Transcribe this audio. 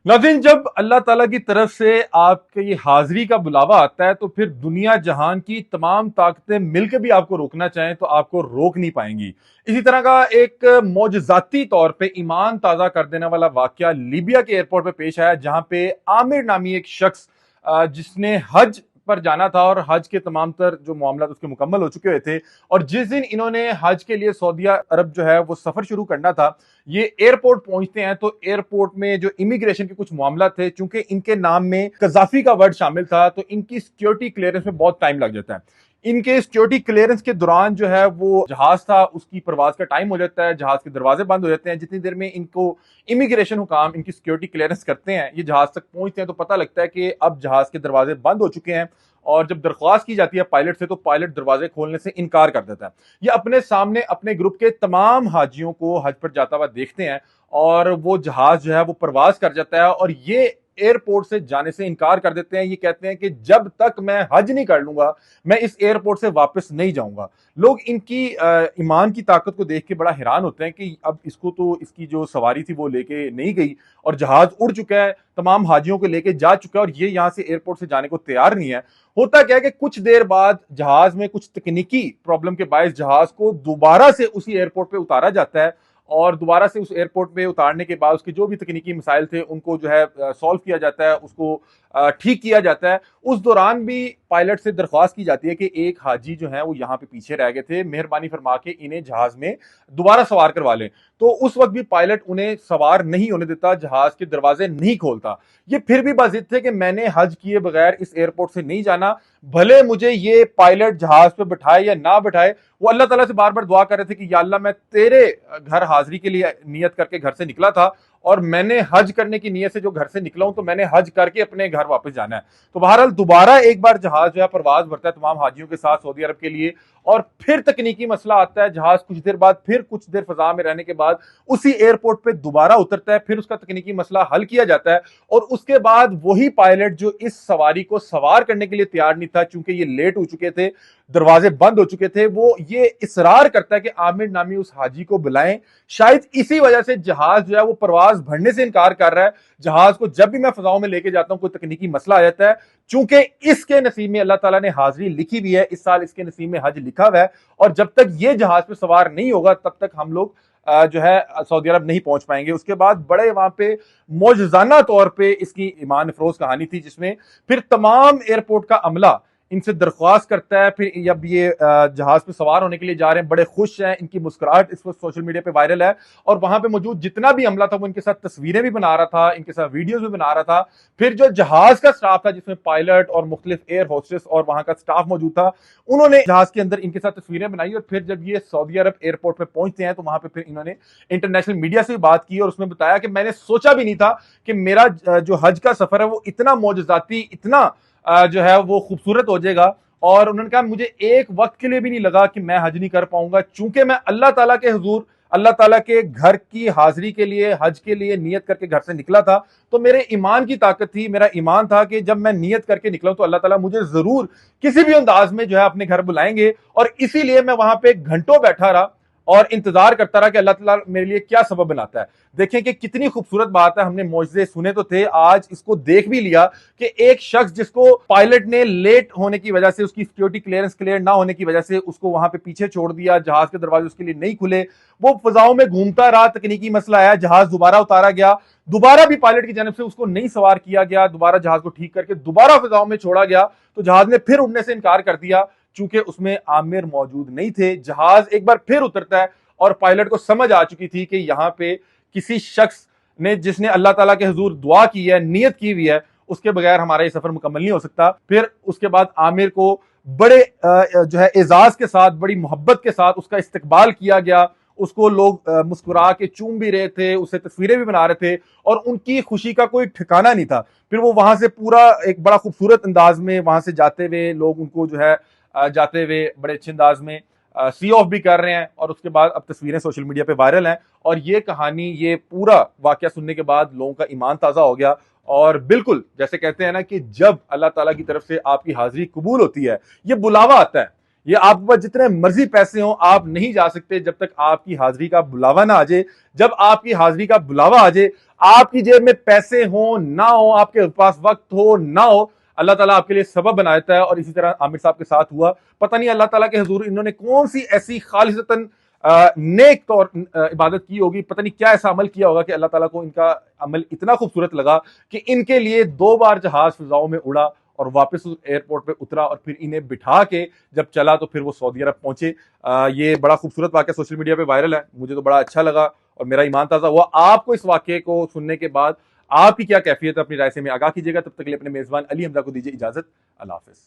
नाज़रीन, जब अल्लाह ताला की तरफ से आपकी हाजिरी का बुलावा आता है तो फिर दुनिया जहान की तमाम ताकतें मिलकर भी आपको रोकना चाहें तो आपको रोक नहीं पाएंगी। इसी तरह का एक मौजज़ाती तौर पे ईमान ताज़ा कर देने वाला वाकया लीबिया के एयरपोर्ट पे पेश आया, जहां पे आमिर नामी एक शख्स जिसने हज पर जाना था और हज के तमाम तर जो मामला उसके मुकम्मल हो चुके हुए थे, और जिस दिन इन्होंने हज के लिए सऊदी अरब जो है वो सफर शुरू करना था, ये एयरपोर्ट पहुंचते हैं तो एयरपोर्ट में जो इमिग्रेशन के कुछ मामला थे, चूंकि इनके नाम में कजाफी का वर्ड शामिल था तो इनकी सिक्योरिटी क्लियरेंस में बहुत टाइम लग जाता है। इनके सिक्योरिटी क्लियरेंस के दौरान जो है वो जहाज था उसकी परवाज का टाइम हो जाता है, जहाज के दरवाजे बंद हो जाते हैं। जितनी देर में इनको इमिग्रेशन हुकाम इनकी सिक्योरिटी क्लियरेंस करते हैं, ये जहाज तक पहुंचते हैं तो पता लगता है कि अब जहाज के दरवाजे बंद हो चुके हैं। और जब दरख्वास्त की जाती है पायलट से तो पायलट दरवाजे खोलने से इनकार कर देता है। ये अपने सामने अपने ग्रुप के तमाम हाजियों को हज पर जाता हुआ देखते हैं और वो जहाज जो है वो परवाज कर जाता है और ये एयरपोर्ट से जाने से इनकार कर देते हैं। ये कहते हैं कि जब तक मैं हज नहीं कर लूंगा मैं इस एयरपोर्ट से वापस नहीं जाऊंगा। लोग इनकी ईमान की ताकत को देख के बड़ा हैरान होते हैं कि अब इसको तो इसकी जो सवारी थी वो लेके नहीं गई और जहाज उड़ चुका है, तमाम हाजियों को लेके जा चुका है और ये यहां से एयरपोर्ट से जाने को तैयार नहीं है। होता क्या है कि कुछ देर बाद जहाज में कुछ तकनीकी प्रॉब्लम के बायस जहाज को दोबारा से उसी एयरपोर्ट पे उतारा जाता है और दोबारा से उस एयरपोर्ट पे उतारने के बाद उसके जो भी तकनीकी मसाइल थे उनको जो है सॉल्व किया जाता है, उसको ठीक किया जाता है। उस दौरान भी पायलट से दरख्वास्त की जाती है कि एक हाजी जो है वो यहाँ पे पीछे रह गए थे, मेहरबानी फरमा के इन्हें जहाज में दोबारा सवार करवा लें। तो उस वक्त भी पायलट उन्हें सवार नहीं होने देता, जहाज के दरवाजे नहीं खोलता। ये फिर भी बाजिद थे कि मैंने हज किए बगैर इस एयरपोर्ट से नहीं जाना, भले मुझे ये पायलट जहाज पे बिठाए या ना बिठाए। वो अल्लाह ताला से बार बार दुआ कर रहे थे कि या अल्लाह, मैं तेरे घर हाजिरी के लिए नियत करके घर से निकला था और मैंने हज करने की नियत से जो घर से निकला हूं तो मैंने हज करके अपने घर वापस जाना है। तो बहरहाल दोबारा एक बार जहाज जो है परवाज भरता है तमाम हाजियों के साथ सऊदी अरब के लिए और फिर तकनीकी मसला आता है। जहाज कुछ देर बाद फिर कुछ देर फजा में रहने के बाद उसी एयरपोर्ट पे दोबारा उतरता है, फिर उसका तकनीकी मसला हल किया जाता है और उसके बाद वही पायलट जो इस सवारी को सवार करने के लिए तैयार नहीं था, चूंकि ये लेट हो चुके थे, दरवाजे बंद हो चुके थे, वो ये इसरार करता है कि आमिर नामी उस हाजी को बुलाएं। शायद इसी वजह से जहाज जो है वो परवाज भरने से इनकार कर रहा है। जहाज को जब भी मैं फजाओं में लेके जाता हूं कोई तकनीकी मसला आ जाता है, चूंकि इसके नसीब में अल्लाह ताला ने हाजिरी लिखी हुई है, इस साल इसके नसीब में हज लिखा हुआ है और जब तक ये जहाज पे सवार नहीं होगा तब तक हम लोग जो है सऊदी अरब नहीं पहुंच पाएंगे। उसके बाद बड़े वहां पे मौजजाना तौर पे इसकी ईमान अफरोज कहानी थी, जिसमें फिर तमाम एयरपोर्ट का अमला इनसे दरख्वास्त करता है। फिर जब ये जहाज पे सवार होने के लिए जा रहे हैं, बड़े खुश हैं, इनकी मुस्कुराहट इस वक्त सोशल मीडिया पे वायरल है और वहां पे मौजूद जितना भी अमला था वो इनके साथ तस्वीरें भी बना रहा था, इनके साथ वीडियोस भी बना रहा था। फिर जो जहाज का स्टाफ था जिसमें पायलट और मुख्तलिफ एयर होस्टेस और वहां का स्टाफ मौजूद था, उन्होंने जहाज के अंदर इनके साथ तस्वीरें बनाई और फिर जब ये सऊदी अरब एयरपोर्ट पे पहुंचते हैं तो वहां पे फिर इन्होंने इंटरनेशनल मीडिया से भी बात की और उसमें बताया कि मैंने सोचा भी नहीं था कि मेरा जो हज का सफर है वो इतना मौजज़ाती, इतना जो है वो खूबसूरत हो जाएगा। और उन्होंने कहा मुझे एक वक्त के लिए भी नहीं लगा कि मैं हज नहीं कर पाऊंगा, चूंकि मैं अल्लाह ताला के हुजूर, अल्लाह ताला के घर की हाजिरी के लिए, हज के लिए नियत करके घर से निकला था। तो मेरे ईमान की ताकत थी, मेरा ईमान था कि जब मैं नियत करके निकला तो अल्लाह ताला मुझे जरूर किसी भी अंदाज में जो है अपने घर बुलाएंगे। और इसीलिए मैं वहां पे घंटों बैठा रहा और इंतजार करता रहा कि अल्लाह ताला मेरे लिए क्या सबब बनाता है। देखें कि कितनी खूबसूरत बात है, हमने मौजज़े सुने तो थे, आज इसको देख भी लिया कि एक शख्स जिसको पायलट ने लेट होने की वजह से, उसकी सिक्योरिटी क्लियरेंस क्लियर ना होने की वजह से उसको वहां पे पीछे छोड़ दिया, जहाज के दरवाजे उसके लिए नहीं खुले, वो फजाओं में घूमता रहा, तकनीकी मसला आया, जहाज दोबारा उतारा गया, दोबारा भी पायलट की जानब से उसको नहीं सवार किया गया, दोबारा जहाज को ठीक करके दोबारा फजाओं में छोड़ा गया तो जहाज ने फिर उड़ने से इनकार कर दिया चूंकि उसमें आमिर मौजूद नहीं थे। जहाज एक बार फिर उतरता है और पायलट को समझ आ चुकी थी कि यहां पे किसी शख्स ने, जिसने अल्लाह ताला के हुजूर दुआ की है, नियत की हुई है, उसके बगैर हमारा ये सफर मुकम्मल नहीं हो सकता। फिर उसके बाद आमिर को बड़े जो है एजाज के साथ, बड़ी मोहब्बत के साथ उसका इस्तकबाल किया गया। उसको लोग मुस्कुरा के चूम भी रहे थे, उससे तस्वीरें भी बना रहे थे और उनकी खुशी का कोई ठिकाना नहीं था। फिर वो वहां से पूरा एक बड़ा खूबसूरत अंदाज में वहां से जाते हुए लोग उनको जो है जाते हुए बड़े अच्छे अंदाज में सी ऑफ भी कर रहे हैं और उसके बाद अब तस्वीरें सोशल मीडिया पे वायरल हैं। और ये कहानी, ये पूरा वाकया सुनने के बाद लोगों का ईमान ताज़ा हो गया। और बिल्कुल जैसे कहते हैं ना कि जब अल्लाह ताला की तरफ से आपकी हाजिरी कबूल होती है, ये बुलावा आता है, یہ آپ کے پاس جتنے مرضی پیسے ہوں آپ نہیں جا سکتے جب تک آپ کی حاضری کا بلاوا نہ آ جائے. جب آپ کی حاضری کا بلاوا آ جائے، آپ کی جیب میں پیسے ہوں نہ ہو، آپ کے پاس وقت ہو نہ ہو، اللہ تعالیٰ آپ کے لیے سبب بنا دیتا ہے. اور اسی طرح عامر صاحب کے ساتھ ہوا. پتہ نہیں اللہ تعالیٰ کے حضور انہوں نے کون سی ایسی خالصتاً نیک طور عبادت کی ہوگی، پتہ نہیں کیا ایسا عمل کیا ہوگا کہ اللہ تعالیٰ کو ان کا عمل اتنا خوبصورت لگا کہ ان کے لیے 2 بار جہاز فضاؤں میں اڑا اور واپس ایئرپورٹ پہ اترا، اور پھر انہیں بٹھا کے جب چلا تو پھر وہ سعودی عرب پہنچے. یہ بڑا خوبصورت واقعہ سوشل میڈیا پہ وائرل ہے، مجھے تو بڑا اچھا لگا اور میرا ایمان تازہ ہوا. آپ کو اس واقعے کو سننے کے بعد آپ کی کیا کیفیت ہے، اپنی رائے سے میں آگاہ کیجیے گا. تب تک کے لیے اپنے میزبان علی حمزہ کو دیجیے اجازت. اللہ حافظ.